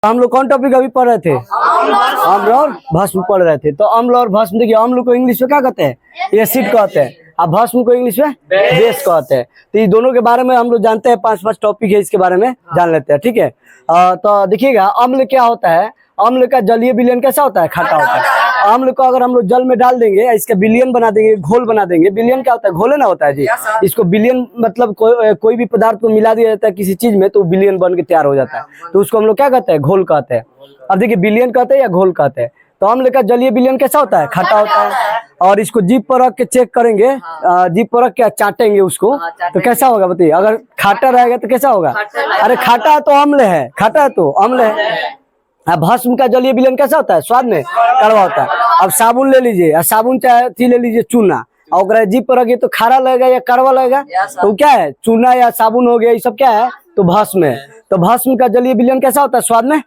हम लोग कौन टॉपिक अभी पढ़ रहे थे? अम्ल और भस्म पढ़ रहे थे। तो अम्ल और भस्म, देखिए अम्ल को इंग्लिश में क्या कहते हैं? एसिड कहते हैं। अब भस्म को इंग्लिश में बेस कहते हैं। तो ये दोनों के बारे में हम लोग जानते हैं, 5 टॉपिक है, इसके बारे में जान लेते हैं, ठीक है। तो देखिएगा अम्ल क्या होता है। अम्ल का जलीय विलयन कैसा होता है? खट्टा होता है। अम्ल को अगर हम लोग जल में डाल देंगे, इसका विलयन बना देंगे, घोल बना देंगे। विलयन क्या होता है? घोले ना होता है जी। इसको विलयन मतलब कोई भी पदार्थ को मिला दिया जाता है किसी चीज में, तो विलयन बन के तैयार हो जाता है। तो उसको हम लोग क्या कहते हैं? घोल कहते हैं। अब देखिए विलयन कहते हैं या घोल कहते हैं। तो अम्ल का जलीय विलयन कैसा होता है? खट्टा होता है। और इसको जीभ पर रख के चेक करेंगे, जीभ पर रख के चाटेंगे उसको, तो कैसा होगा बताइए? अगर खाटा रहेगा तो कैसा होगा? अरे खाटा तो अम्ल है, खाटा तो अम्ल है। भस्म का जलीय विलयन कैसा होता है? स्वाद में कड़वा होता है। अब साबुन ले लीजिए, साबुन चाहे ले लीजिए चूना, और जीभ पर रखिए तो खारा लगेगा या कड़वा लगेगा? तो क्या है? चूना या साबुन हो गया, ये सब क्या है? तो भस्म है। तो भस्म का जलीय विलयन कैसा होता है? स्वाद में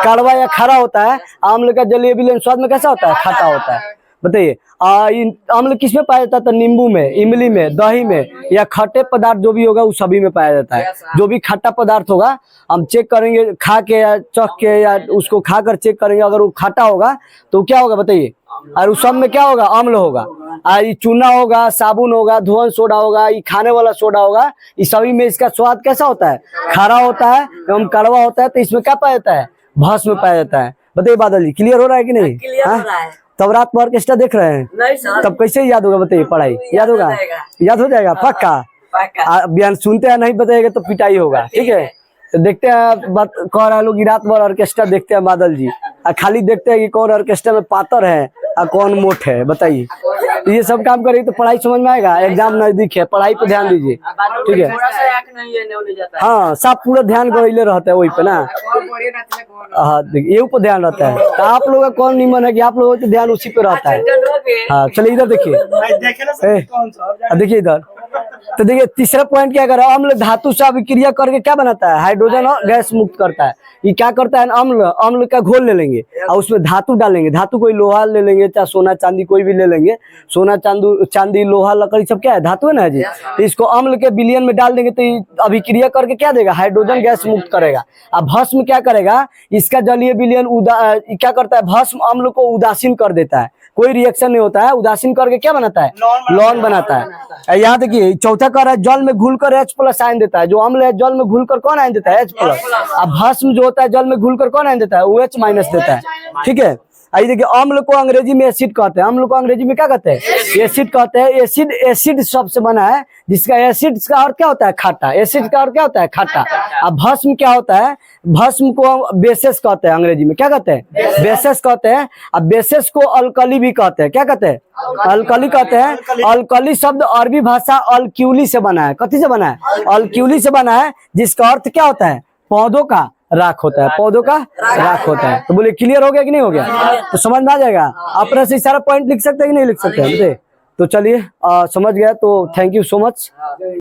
कड़वा या खारा होता है। अम्ल का जलीय विलयन स्वाद में कैसा होता है? खट्टा होता है। बताइए अम्ल किस में पाया जाता है? तो नींबू में, इमली में, दही में, या खट्टे पदार्थ जो भी होगा वो सभी में पाया जाता है। जो भी खट्टा पदार्थ होगा हम चेक करेंगे खा के या चख के, या उसको खाकर चेक करेंगे। अगर वो खट्टा होगा तो क्या होगा बताइए? और उस सब में क्या होगा? अम्ल होगा। ये चूना होगा, साबुन होगा, धुआं सोडा होगा, ये खाने वाला सोडा होगा, इस सभी में इसका स्वाद कैसा होता है? खारा होता है एवं कड़वा होता है। तो इसमें क्या पाया जाता है? भस्म पाया जाता है। बताइए बादल जी, क्लियर हो रहा है कि नहीं? क्लियर हो रहा है। तब रात में ऑर्केस्ट्रा देख रहे हैं? नहीं सर। तब कैसे याद होगा बताइए? पढ़ाई याद होगा? याद हो जाएगा पक्का। बयान सुनते हैं, नहीं बताएगा तो पिटाई होगा, ठीक है। तो देखते हैं, बात कह रहे लोग रात भर ऑर्केस्ट्रा देखते हैं बादल जी, खाली देखते हैं कि कौन ऑर्केस्ट्रा में पातर है और कौन मोट है। बताइए, तो ये सब काम करेगी तो पढ़ाई समझ में आएगा। एग्जाम नजदीक है, पढ़ाई पे ध्यान दीजिए, ठीक है। हाँ, सब पूरा ध्यान गईले रहता है वही पे ना। हाँ देखिए, ये ऊपर ध्यान रहता है। तो आप लोगों का कौन निमन है कि आप लोगों का ध्यान उसी पे रहता है। हाँ चलिए इधर देखिए, देखिए इधर। तो देखिए तीसरा पॉइंट क्या कर रहा है? अम्ल धातु से अभिक्रिया करके क्या बनाता है? हाइड्रोजन और गैस मुक्त करता है। ये क्या करता है? अम्ल का घोल ले लेंगे और उसमें धातु डालेंगे। धातु कोई लोहा ले लेंगे, चाहे सोना चांदी कोई भी ले लेंगे। सोना चांदी लोहा लकड़ी सब क्या है? धातु है ना जी। तो इसको अम्ल के विलयन में डाल देंगे तो अभिक्रिया करके क्या देगा? हाइड्रोजन गैस मुक्त करेगा। अब भस्म क्या करेगा? इसका जलीय विलयन क्या करता है? भस्म अम्ल को उदासीन कर देता है, कोई रिएक्शन नहीं होता है। उदासीन करके क्या बनाता है? लौन बनाता है। यहाँ देखिए चौथा कर रहा है, जल में घुलकर H+ आयन देता है। जो अम्ल है जल में घुलकर कौन आयन देता है? H+। अब भस्म जो होता है जल में घुलकर कौन आयन देता है? OH- देता है, ठीक है। आइए देखिए, अम्ल को अंग्रेजी में एसिड कहते हैं। अम्ल को अंग्रेजी में क्या कहते हैं? एसिड कहते हैं। एसिड शब्द से बना है, जिसका एसिड का अर्थ क्या होता है? खट्टा। एसिड का अर्थ क्या होता है? खट्टा। अब भस्म क्या होता है? भस्म को बेसेस कहते हैं, अंग्रेजी में क्या कहते हैं? बेसेस कहते हैं। अब बेसेस को अल्कली भी कहते हैं। क्या कहते हैं? अल्कली कहते हैं। अल्कली शब्द अरबी भाषा अल्क्यूली से बना है। कथी से बना है? अल्क्यूली से बना है, जिसका अर्थ क्या होता है? पौधों का राख होता है। पौधों का राख होता है। तो बोले क्लियर हो गया कि नहीं हो गया? तो समझ में आ जाएगा। अपने से सारा पॉइंट लिख सकते हैं कि नहीं लिख सकते हैं? तो चलिए समझ गया, तो थैंक यू सो मच।